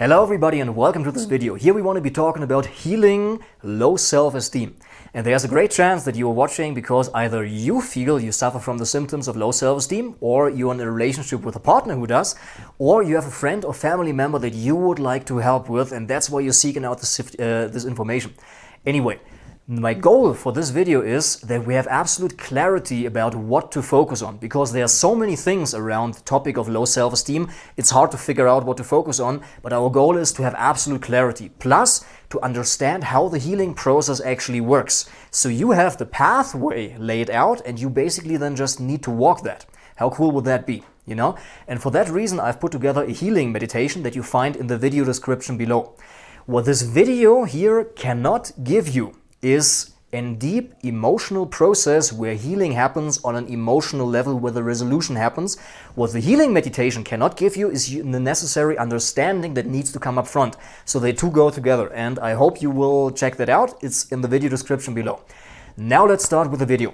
Hello everybody and welcome to this video. Here we want to be talking about healing low self-esteem. And there's a great chance that you are watching because either you feel you suffer from the symptoms of low self-esteem, or you're in a relationship with a partner who does, or you have a friend or family member that you would like to help with, and that's why you're seeking out this information. Anyway, my goal for this video is that we have absolute clarity about what to focus on, because there are so many things around the topic of low self-esteem, it's hard to figure out what to focus on, but our goal is to have absolute clarity, plus to understand how the healing process actually works. So you have the pathway laid out and you basically then just need to walk that. How cool would that be? You know? And for that reason, I've put together a healing meditation that you find in the video description below. What this video here cannot give you is a deep emotional process where healing happens on an emotional level, where the resolution happens. What the healing meditation cannot give you is the necessary understanding that needs to come up front. So they two go together, and I hope you will check that out. It's in the video description below. Now let's start with the video.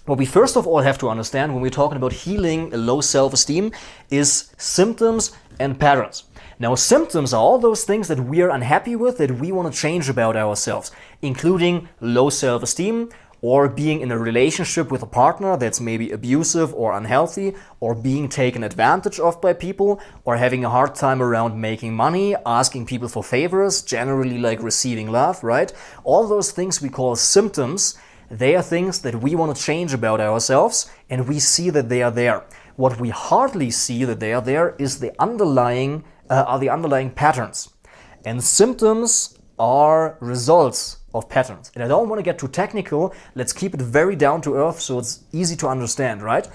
What we first of all have to understand when we're talking about healing low self-esteem is symptoms and patterns. Now, symptoms are all those things that we are unhappy with, that we want to change about ourselves, including low self-esteem, or being in a relationship with a partner that's maybe abusive or unhealthy, or being taken advantage of by people, or having a hard time around making money, asking people for favors, generally like receiving love, right? All those things we call symptoms. They are things that we want to change about ourselves, and we see that they are there. What we hardly see that they are there is the underlying patterns. And symptoms are results of patterns. And I don't want to get too technical. Let's keep it very down to earth so it's easy to understand, right?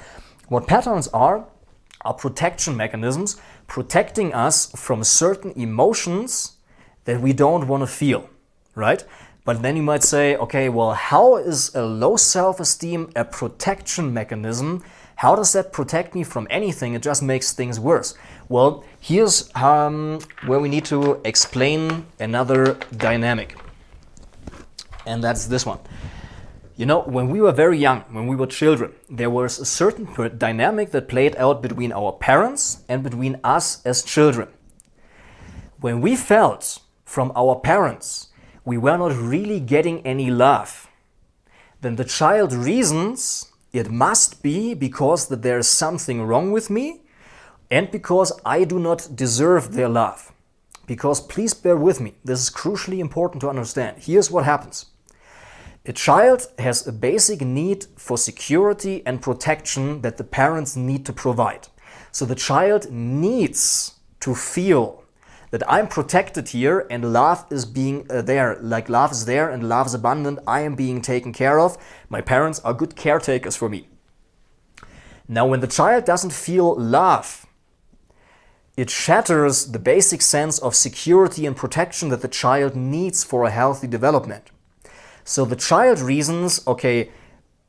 What patterns are protection mechanisms protecting us from certain emotions that we don't want to feel, right? But then you might say, okay, well, how is a low self-esteem a protection mechanism? How does that protect me from anything? It just makes things worse. Well, here's where we need to explain another dynamic. And that's this one. You know, when we were very young, when we were children, there was a certain dynamic that played out between our parents and between us as children. When we felt from our parents we were not really getting any love, then the child reasons it must be because that there is something wrong with me and because I do not deserve their love. Because please bear with me, this is crucially important to understand. Here's what happens. A child has a basic need for security and protection that the parents need to provide. So the child needs to feel that I'm protected here and love is being there, like love is there and love is abundant, I am being taken care of, my parents are good caretakers for me. Now when the child doesn't feel love, it shatters the basic sense of security and protection that the child needs for a healthy development. So the child reasons, okay,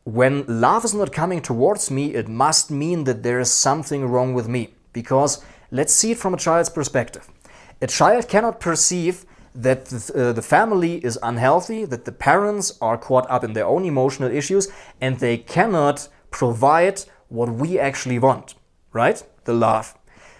when love is not coming towards me, it must mean that there is something wrong with me. Because let's see it from a child's perspective. A child cannot perceive that the family is unhealthy, that the parents are caught up in their own emotional issues, and they cannot provide what we actually want, right? The love.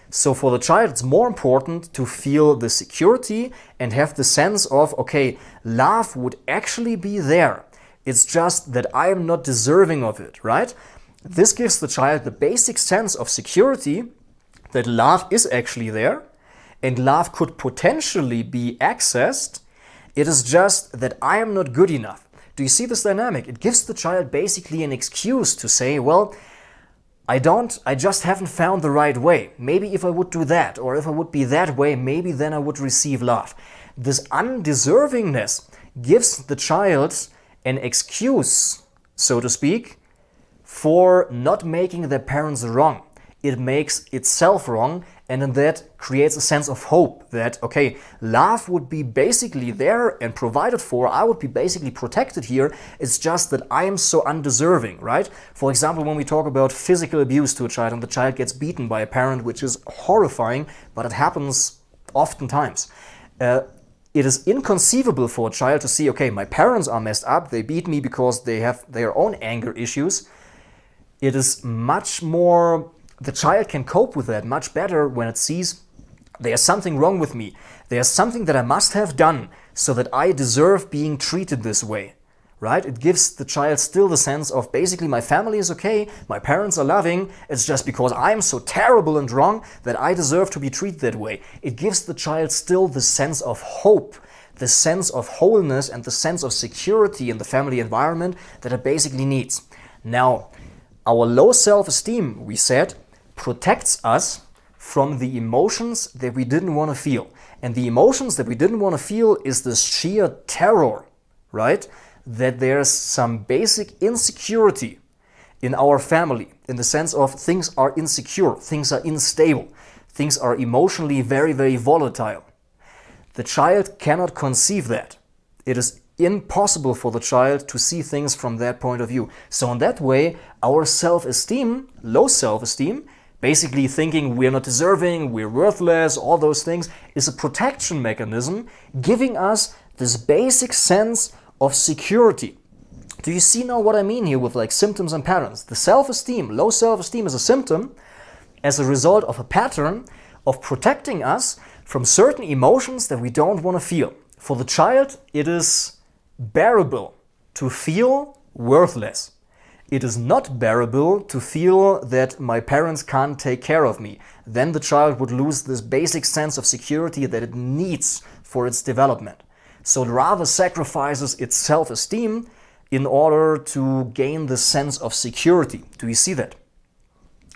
So for the child, it's more important to feel the security and have the sense of, okay, love would actually be there. It's just that I am not deserving of it, right? This gives the child the basic sense of security that love is actually there, and love could potentially be accessed. It is just that I am not good enough. Do you see this dynamic? It gives the child basically an excuse to say, well, I just haven't found the right way. Maybe if I would do that, or if I would be that way, maybe then I would receive love. This undeservingness gives the child an excuse, so to speak, for not making their parents wrong. It makes itself wrong, and then that creates a sense of hope that, okay, love would be basically there and provided for, I would be basically protected here, it's just that I am so undeserving, right? For example, when we talk about physical abuse to a child and the child gets beaten by a parent, which is horrifying, but it happens oftentimes. It is inconceivable for a child to see, okay, my parents are messed up, they beat me because they have their own anger issues. It is much more, the child can cope with that much better when it sees There's something wrong with me. There's something that I must have done so that I deserve being treated this way, right? It gives the child still the sense of basically my family is okay, my parents are loving, it's just because I'm so terrible and wrong that I deserve to be treated that way. It gives the child still the sense of hope, the sense of wholeness and the sense of security in the family environment that it basically needs. Now, our low self-esteem, we said, protects us from the emotions that we didn't want to feel. And the emotions that we didn't want to feel is this sheer terror, right? That there's some basic insecurity in our family, in the sense of things are insecure, things are unstable, things are emotionally very, very volatile. The child cannot conceive that. It is impossible for the child to see things from that point of view. So in that way, our self-esteem, low self-esteem, basically thinking we're not deserving, we're worthless, all those things, is a protection mechanism giving us this basic sense of security. Do you see now what I mean here with like symptoms and patterns? The self-esteem, low self-esteem is a symptom as a result of a pattern of protecting us from certain emotions that we don't want to feel. For the child, it is bearable to feel worthless. It is not bearable to feel that my parents can't take care of me. Then the child would lose this basic sense of security that it needs for its development. So it rather sacrifices its self-esteem in order to gain the sense of security. Do you see that?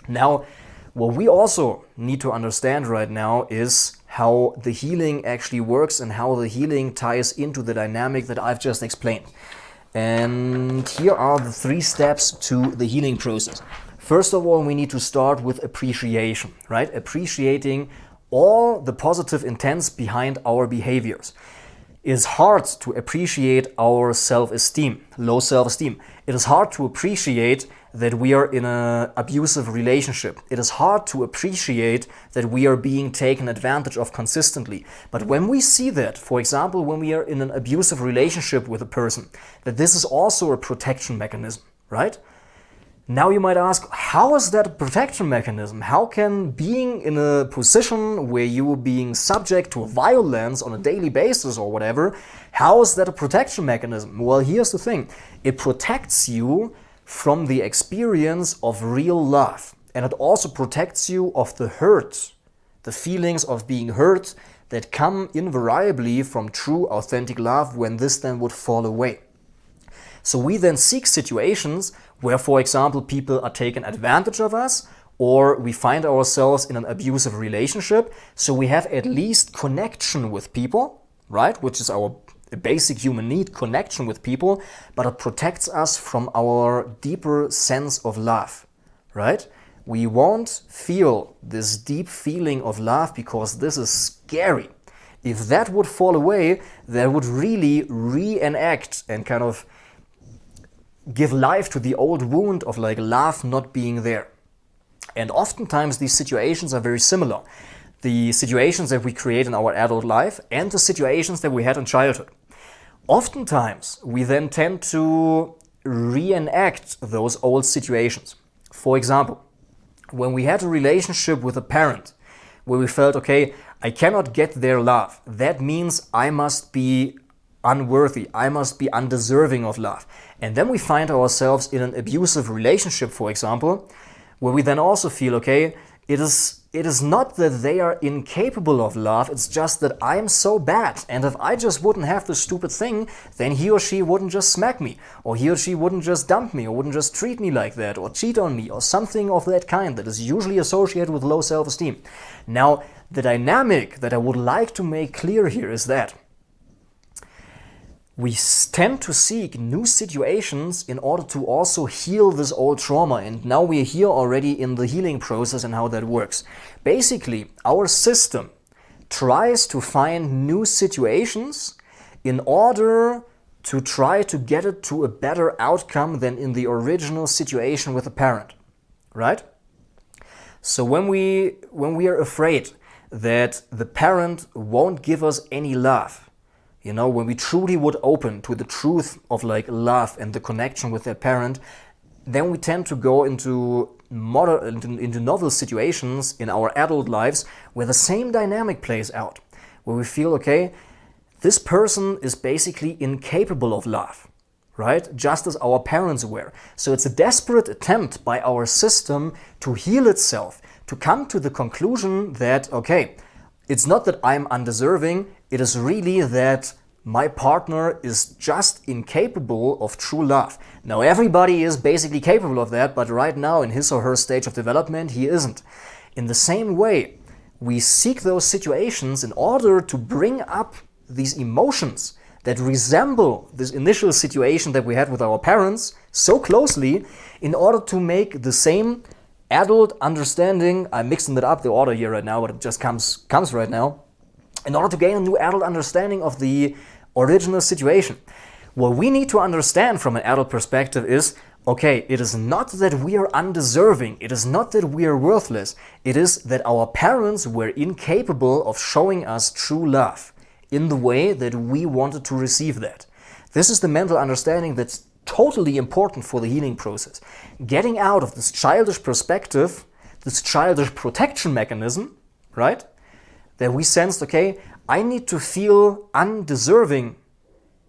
Now, what we also need to understand right now is how the healing actually works and how the healing ties into the dynamic that I've just explained. And here are the 3 steps to the healing process. First of all, we need to start with appreciation, right? Appreciating all the positive intents behind our behaviors. It is hard to appreciate our self-esteem, low self-esteem. It is hard to appreciate that we are in an abusive relationship. It is hard to appreciate that we are being taken advantage of consistently. But when we see that, for example, when we are in an abusive relationship with a person, that this is also a protection mechanism, right? Now you might ask, how is that a protection mechanism? How can being in a position where you are being subject to violence on a daily basis or whatever, how is that a protection mechanism? Well, here's the thing. It protects you from the experience of real love. And it also protects you of the hurt, the feelings of being hurt that come invariably from true, authentic love when this then would fall away. So we then seek situations where, for example, people are taking advantage of us, or we find ourselves in an abusive relationship. So we have at least connection with people, right? Which is our basic human need, connection with people, but it protects us from our deeper sense of love, right? We won't feel this deep feeling of love because this is scary. If that would fall away, that would really reenact and kind of give life to the old wound of like love not being there. And oftentimes these situations are very similar. The situations that we create in our adult life and the situations that we had in childhood. Oftentimes, we then tend to reenact those old situations. For example, when we had a relationship with a parent where we felt, okay, I cannot get their love. That means I must be unworthy. I must be undeserving of love. And then we find ourselves in an abusive relationship, for example, where we then also feel, okay, it is not that they are incapable of love, it's just that I'm so bad. And if I just wouldn't have this stupid thing, then he or she wouldn't just smack me, or he or she wouldn't just dump me, or wouldn't just treat me like that, or cheat on me, or something of that kind that is usually associated with low self-esteem. Now, the dynamic that I would like to make clear here is that we tend to seek new situations in order to also heal this old trauma. And now we're here already in the healing process and how that works. Basically, our system tries to find new situations in order to try to get it to a better outcome than in the original situation with a parent, right? So when we are afraid that the parent won't give us any love, you know, when we truly would open to the truth of like love and the connection with their parent, then we tend to go into novel situations in our adult lives where the same dynamic plays out, where we feel, okay, this person is basically incapable of love, right? Just as our parents were. So it's a desperate attempt by our system to heal itself, to come to the conclusion that, okay, it's not that I'm undeserving, it is really that my partner is just incapable of true love. Now, everybody is basically capable of that, but right now in his or her stage of development, he isn't. In the same way, we seek those situations in order to bring up these emotions that resemble this initial situation that we had with our parents so closely, in order to make the same adult understanding. I'm mixing it up, the order here right now, but it just comes right now. In order to gain a new adult understanding of the original situation. What we need to understand from an adult perspective is, okay, it is not that we are undeserving, it is not that we are worthless, it is that our parents were incapable of showing us true love in the way that we wanted to receive that. This is the mental understanding that's totally important for the healing process. Getting out of this childish perspective, this childish protection mechanism, right? That we sensed, okay, I need to feel undeserving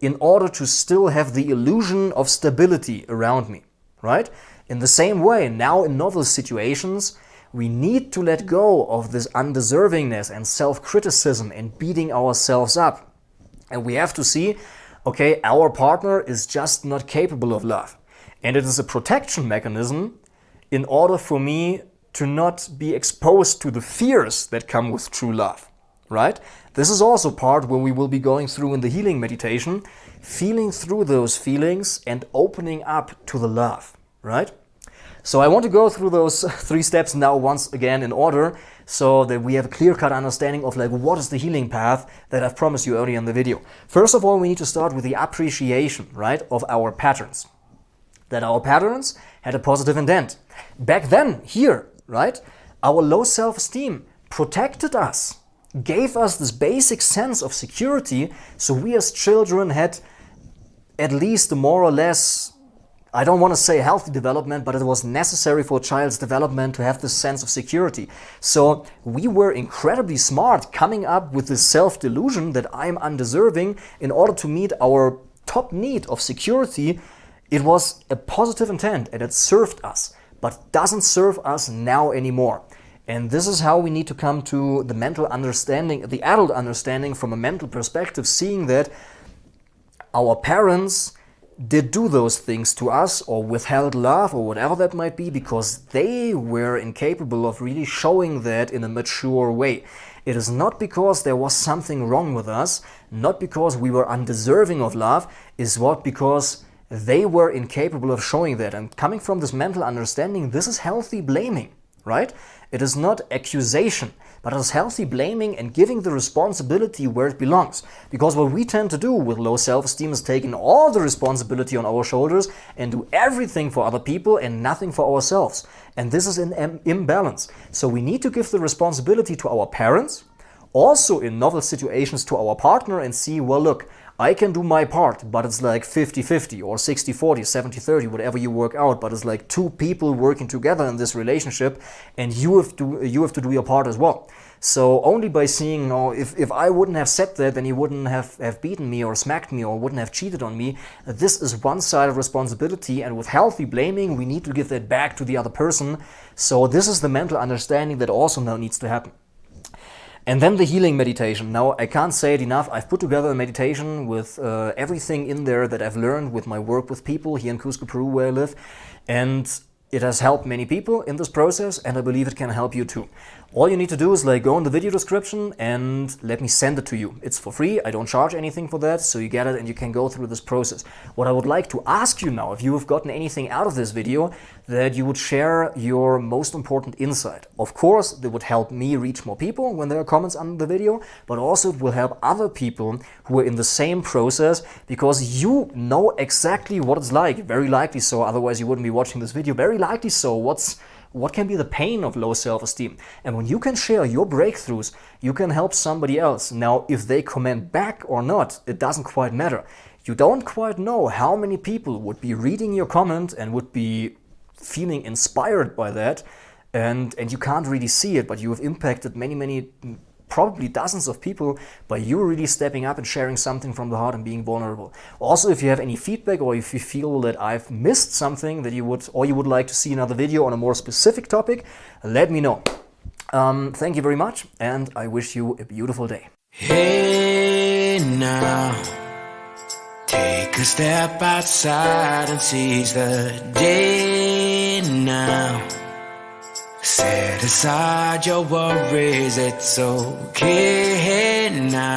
in order to still have the illusion of stability around me, right? In the same way, now in novel situations, we need to let go of this undeservingness and self-criticism and beating ourselves up. And we have to see, okay, our partner is just not capable of love. And it is a protection mechanism in order for me to not be exposed to the fears that come with true love, right? This is also part where we will be going through in the healing meditation, feeling through those feelings and opening up to the love, right? So I want to go through those 3 steps now once again in order, so that we have a clear-cut understanding of like what is the healing path that I've promised you earlier in the video. First of all, we need to start with the appreciation, right, of our patterns. That our patterns had a positive intent. Back then, here, right, our low self-esteem protected us, gave us this basic sense of security, so we as children had at least a more or less, I don't want to say healthy development, but it was necessary for a child's development to have this sense of security. So we were incredibly smart coming up with this self-delusion that I'm undeserving in order to meet our top need of security. It was a positive intent and it served us, but doesn't serve us now anymore. And this is how we need to come to the mental understanding, the adult understanding from a mental perspective, seeing that our parents did do those things to us or withheld love or whatever that might be because they were incapable of really showing that in a mature way. It is not because there was something wrong with us, not because we were undeserving of love, is what because they were incapable of showing that. And coming from this mental understanding, this is healthy blaming, right? It is not accusation, but it is healthy blaming and giving the responsibility where it belongs. Because what we tend to do with low self-esteem is taking all the responsibility on our shoulders and do everything for other people and nothing for ourselves. And this is an imbalance. So we need to give the responsibility to our parents, also in novel situations to our partner, and see, well, look, I can do my part, but it's like 50-50 or 60-40, 70-30, whatever you work out, but it's like 2 people working together in this relationship, and you have to do your part as well. So only by seeing, if I wouldn't have said that, then he wouldn't have beaten me or smacked me or wouldn't have cheated on me. This is one-sided responsibility, and with healthy blaming, we need to give that back to the other person. So this is the mental understanding that also now needs to happen. And then the healing meditation. Now, I can't say it enough. I've put together a meditation with everything in there that I've learned with my work with people here in Cusco, Peru, where I live. And it has helped many people in this process, and I believe it can help you too. All you need to do is go in the video description and let me send it to you. It's for free. I don't charge anything for that, so you get it and you can go through this process. What I would like to ask you now, if you have gotten anything out of this video, that you would share your most important insight. Of course, that would help me reach more people when there are comments under the video, but also it will help other people who are in the same process, because you know exactly what it's like, very likely so, otherwise you wouldn't be watching this video, very likely so, what can be the pain of low self-esteem. And when you can share your breakthroughs, you can help somebody else. Now, if they comment back or not, it doesn't quite matter. You don't quite know how many people would be reading your comment and would be feeling inspired by that, and you can't really see it, but you have impacted many, probably dozens of people by you really stepping up and sharing something from the heart and being vulnerable. Also, if you have any feedback, or if you feel that I've missed something that you would like to see another video on a more specific topic, let me know. Thank you very much, and I wish you a beautiful day. Hey now, take a step outside and seize the day now. Set aside your worries, it's okay now.